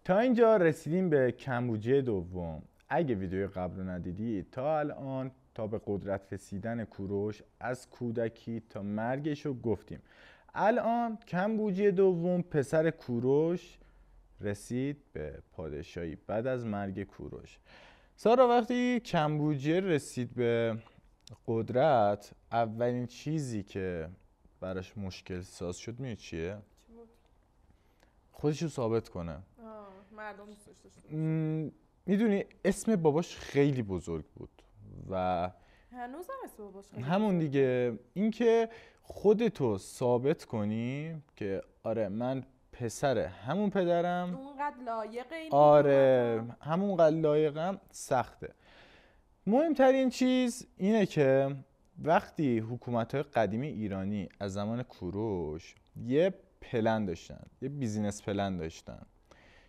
تا اینجا رسیدیم به کمبوجیه دوم. اگه ویدیوی قبل رو ندیدید تا الان تا به قدرت رسیدن کوروش از کودکی تا مرگش رو گفتیم. الان کمبوجیه دوم پسر کوروش رسید به پادشاهی بعد از مرگ کوروش. سارا وقتی کمبوجیه رسید به قدرت اولین چیزی که براش مشکل ساز شد می‌دونی چیه؟ خودش رو ثابت کنه. مردم دوست داشته. میدونی اسم باباش خیلی بزرگ بود و هنوز هم اسم باباش خیلی همون بزرگه. دیگه اینکه خودتو ثابت کنی که آره من پسر همون پدرم، اونقدر لایق این آره همونقدر لایقم، سخته. مهمترین چیز اینه که وقتی حکومت‌های قدیمی ایرانی از زمان کوروش یه پلن داشتن، یه بیزینس پلن داشتن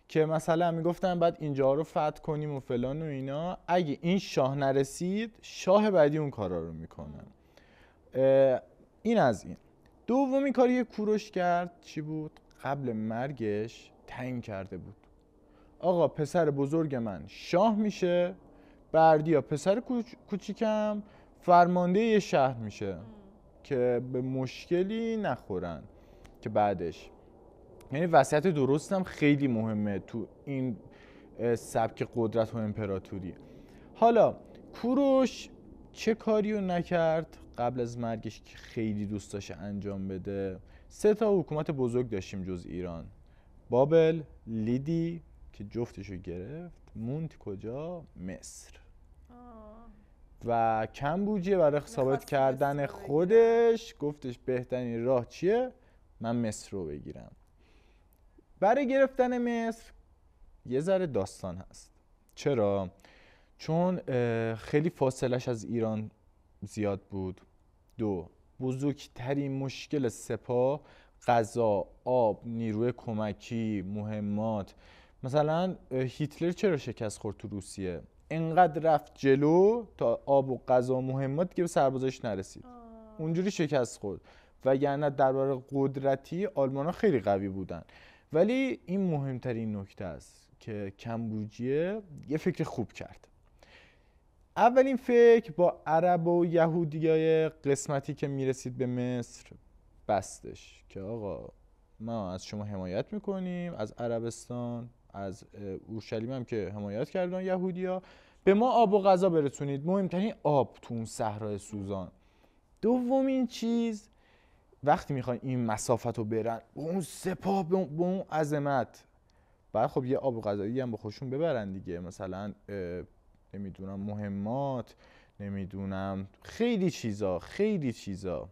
که مثلا میگفتن بعد اینجا رو فتح کنیم و فلان و اینا، اگه این شاه نرسید شاه بعدی اون کارا رو میکنن. این از این. دومی کاری که کوروش کرد چی بود؟ قبل مرگش تعیین کرده بود آقا پسر بزرگ من شاه میشه، بردیا پسر کوچیکم فرمانده یه شهر میشه که به مشکلی نخورن که بعدش. یعنی وصیت درست هم خیلی مهمه تو این سبک قدرت و امپراتوری. حالا کوروش چه کاری رو نکرد قبل از مرگش که خیلی دوست داشته انجام بده؟ 3 تا حکومت بزرگ داشتیم جز ایران: بابل، لیدی که جفتشو گرفت، موند کجا؟ مصر. و کمبوجیه برای ثابت کردن خودش گفتش بهترین راه چیه؟ من مصر رو بگیرم. برای گرفتن مصر یه ذره داستان هست. چرا؟ چون خیلی فاصلش از ایران زیاد بود. 2. بزرگترین مشکل سپاه غذا، آب، نیروی کمکی، مهمات. مثلا هیتلر چرا شکست خورد تو روسیه؟ انقدر رفت جلو تا آب و غذا و مهمات دیگه به سربازاش نرسید. اونجوری شکست خورد. وگرنه درباره قدرتی آلمان‌ها خیلی قوی بودن. ولی این مهمترین نکته است که کمبوجیه یه فکر خوب کرد. اولین فکر با عرب و یهودیای قسمتی که میرسید به مصر بستش که آقا ما از شما حمایت میکنیم، از عربستان، از اورشلیم هم که حمایت کردن یهودیا، به ما آب و غذا برسونید، مهمترین آب تو اون صحرای سوزان. دومین چیز وقتی میخوان این مسافت رو برن با اون سپاه، با اون عظمت، بعد خب یه آب و غذایی هم با خودشون ببرن دیگه، مثلا نمیدونم مهمات، نمیدونم خیلی چیزا.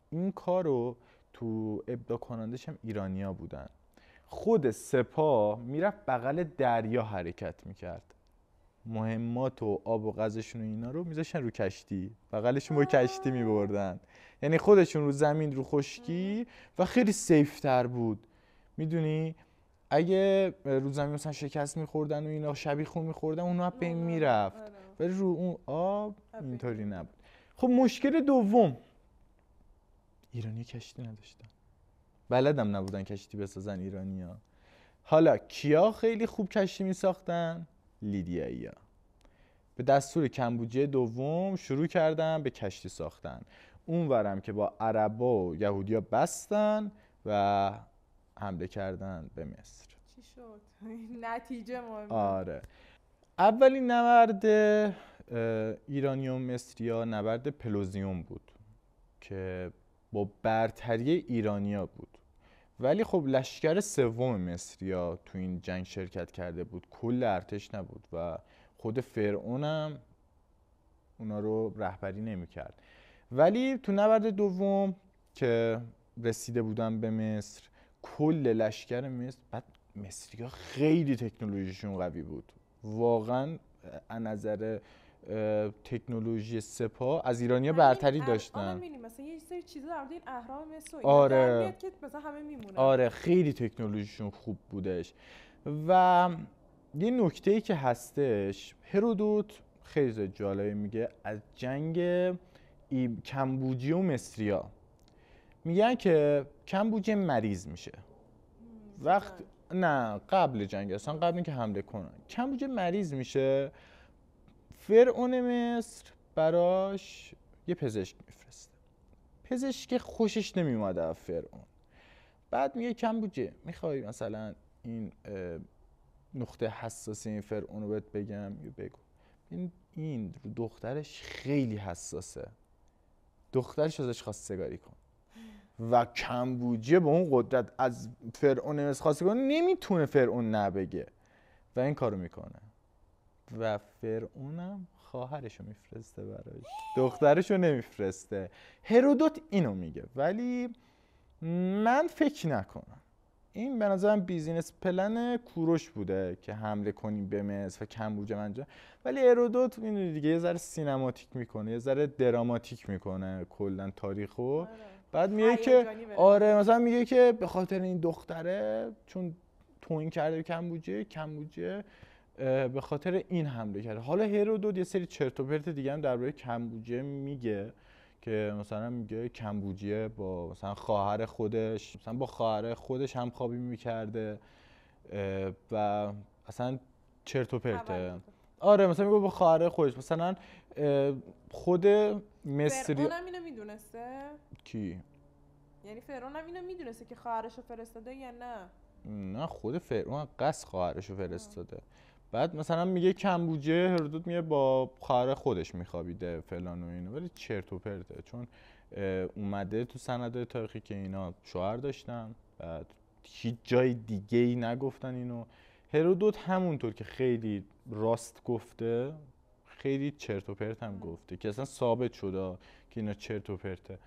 این کارو تو ابداع کنندش هم ایرانیا بودن. خود سپاه میرفت بغل دریا حرکت میکرد، مهمات و آب و غذاشون و اینا رو میذاشتن رو کشتی، بغلشون با کشتی میبردن. یعنی خودشون رو زمین رو خشکی و خیلی سیف تر بود. میدونی اگه رو زمین مثلا شکست میخوردن و اینا شبیخون میخوردن اونو به این میرفت، ولی رو اون آب اینطوری نبود. خب مشکل دوم، ایرانی کشتی نداشتن، بلدم نبودن کشتی بسازن ایرانیا. حالا کیا خیلی خوب کشتی میساختن؟ لیدیایی‌ها. به دستور کمبوجیه دوم شروع کردن به کشتی ساختن. اونورم که با عربا و یهودیا بستن و حمله کردن به مصر. چی شد؟ نتیجه مهمه. آره. اولین نبرد ایرانی و مصریا نبرد پلوزیوم بود که با برتری ایرانیا بود. ولی خب لشکر سوم مصریا تو این جنگ شرکت کرده بود، کل ارتش نبود و خود فرعون هم اونا رو رهبری نمی‌کرد. ولی تو نبرد دوم که رسیده بودن به مصر، کل لشکر مصر، بعد مصری‌ها خیلی تکنولوژیشون قوی بود واقعا، از نظر تکنولوژی سپاه از ایرانیا برتری داشتن. مثلا یه سری چیزا در مورد این اهرام مصر آره. در میاد که مثلا همه میمونن. آره خیلی تکنولوژیشون خوب بودش. و یه نکته‌ای که هستش، هرودوت خیلی جالبه میگه از جنگ کمبوجیه و مصریا، میگن که کمبوجیه مریض میشه. نه قبل جنگ، اصلا قبل اینکه حمله کنن کمبوجه مریض میشه. فرعون مصر براش یه پزشک میفرسته. پزشک خوشش نمیومده از فرعون. بعد میگه کمبوجه میخوای مثلا این نقطه حساس این فرعون رو بهت بگم؟ بگو. این رو دخترش خیلی حساسه، دخترش ازش خواستگاری کن. و کمبوجه به اون قدرت از فرعون مصر خواستگاری نمیتونه فرعون نبگه و این کارو میکنه. و فرعونم خواهرشو میفرسته براش، دخترشو نمیفرسته. هرودوت اینو میگه، ولی من فکر نکنم. این به نظرم بیزینس پلن کوروش بوده که حمله کنیم به مصر و کمبوجه منجا. ولی هرودوت میدونی دیگه یه ذره سینماتیک میکنه، یه ذره دراماتیک میکنه کلا تاریخو. بعد میگه که آره مثلا میگه که به خاطر این دختره، چون توهین کرده به کمبوجه به خاطر این حمله کرده. حالا هرودوت یه سری چرت و پرت دیگه هم درباره کمبوجه میگه که مثلا میگه کمبوجیه با مثلا خواهر خودش، مثلا با خواهر خودش هم خوابی میکرده و اصلا چرت و پرته. آره مثلا میگه با خواهر خودش، مثلا خود مصری. فرعون هم اینو میدونسته؟ کی؟ یعنی فرعون هم اینو میدونسته که خواهرشو فرستاده یا نه؟ نه خود فرعون قصد خواهرشو فرستاده. بعد مثلا میگه کمبوجه، هرودوت میگه با خواهر خودش میخوابیده فلان و اینو، ولی چرت و پرته، چون اومده تو سند تاریخی که اینا شوهر داشتن. بعد هیچ جای دیگه ای نگفتن اینو. هرودوت همونطور که خیلی راست گفته، خیلی چرت و پرت هم گفته که اصلا ثابت شده که اینا چرت و پرته.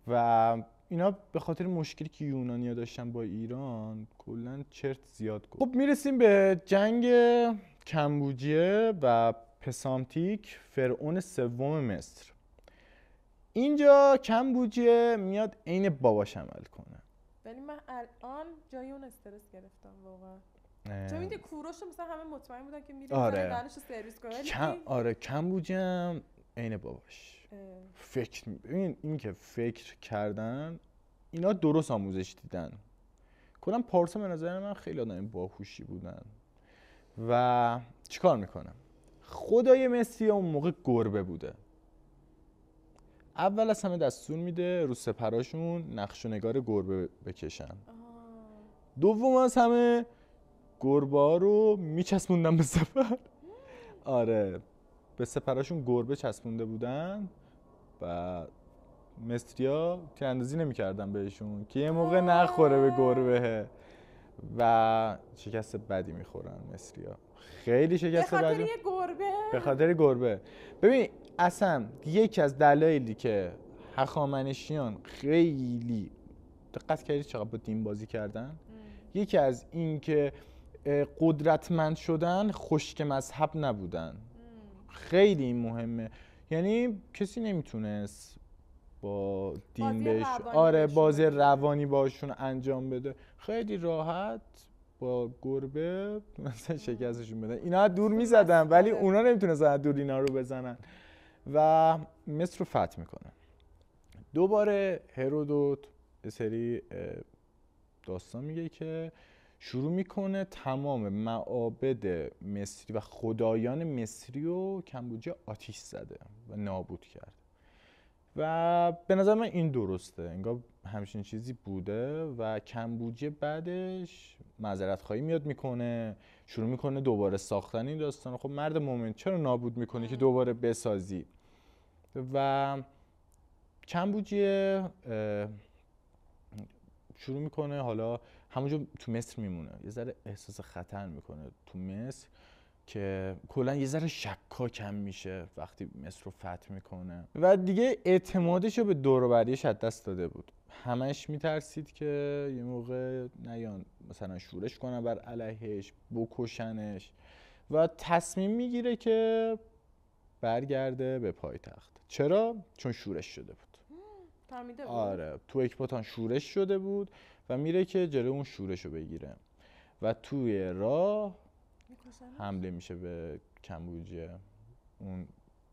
و اینا به خاطر مشکلی که یونانیا داشتن با ایران کلا چرت زیاد گفت. خب میرسیم به جنگ کمبوجیه و پسامتیک، فرعون سوم مصر. اینجا کمبوجیه میاد عین باباش عمل کنه. ولی من الان جای اون استرس گرفتم واقعا. چون میگه کوروش مثلا همه مطمئن بودن که میره آره. دانشو سرویس کنه. آره کمبوجیه هم عین باباش. این که فکر کردن، اینا درست آموزش دیدن. کلا پارسا به نظر من خیلی آدم باهوشی بودن. و چیکار میکنم؟ خدای مصری اون موقع گربه بوده. اول از همه دستور میده رو سپراشون نقش و نگار گربه بکشن. دوم از همه گربه ها رو میچسبوندن به سپر. آره به سپراشون گربه چسبونده بودن و مصریا تیراندازی نمی‌کردن بهشون که یه موقع نخوره به گربه و شکست بدی میخورن مصریا. خیلی شکست بدی. به خاطر یه گربه؟ به خاطر گربه. ببین اصلا یکی از دلایلی که هخامنشیان خیلی دقت کردید چقدر با دین بازی کردن، یکی از این که قدرتمند شدن خشک مذهب نبودن. خیلی این مهمه. یعنی کسی نمیتونست با دین بهش بازی روانی باشون انجام بده. خیلی راحت با گربه مثلا شکستشون بدن. اینا دور میزدن ولی اونا نمیتونستن دور اینا رو بزنن و مصر رو فتح میکنن. دوباره هرودوت یه سری داستان میگه که شروع میکنه تمام معابد مصری و خدایان مصری رو کمبوجه آتیش زده و نابود کرد. و به نظر من این درسته، انگار همچین چیزی بوده و کمبوجه بعدش معذرت خواهی میاد میکنه، شروع میکنه دوباره ساختن این داستان. خب مرد مومن چرا نابود میکنی که دوباره بسازی؟ و کمبوجه شروع میکنه حالا همونجا تو مصر میمونه، یه ذره احساس خطر میکنه تو مصر که کلا یه ذره شکاک میشه وقتی مصر رو فتح میکنه و دیگه اعتمادش رو به دور و بریش از دست داده بود. همش میترسید که یه موقع نیان مثلا شورش کنن بر علیهش، بکشنش و تصمیم میگیره که برگرده به پایتخت. چرا؟ چون شورش شده بود. آره تو اکباتان شورش شده بود و میره که جلوی اون شورش رو بگیره و توی راه حمله میشه به کمبوجه. اون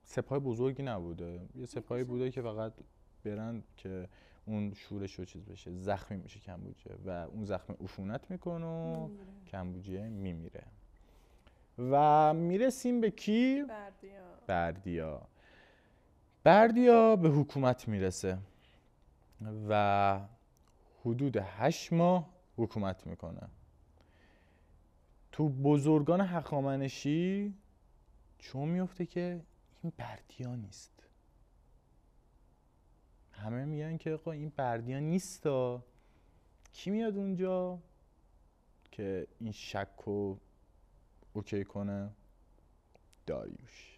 سپاه بزرگی نبوده، یه سپاهی بوده که فقط برن که اون شورش رو چیز بشه، زخمی میشه کمبوجیه و اون زخم عفونت میکنه و کمبوجیه میمیره. و میرسیم به کی؟ بردیا به حکومت میرسه و حدود 8 ماه حکومت میکنه. تو بزرگان هخامنشی چون میفته که این بردیا نیست. همه میگن که آقا این بردیا نیستا. کی میاد اونجا که این شک رو اوکی کنه؟ داریوش.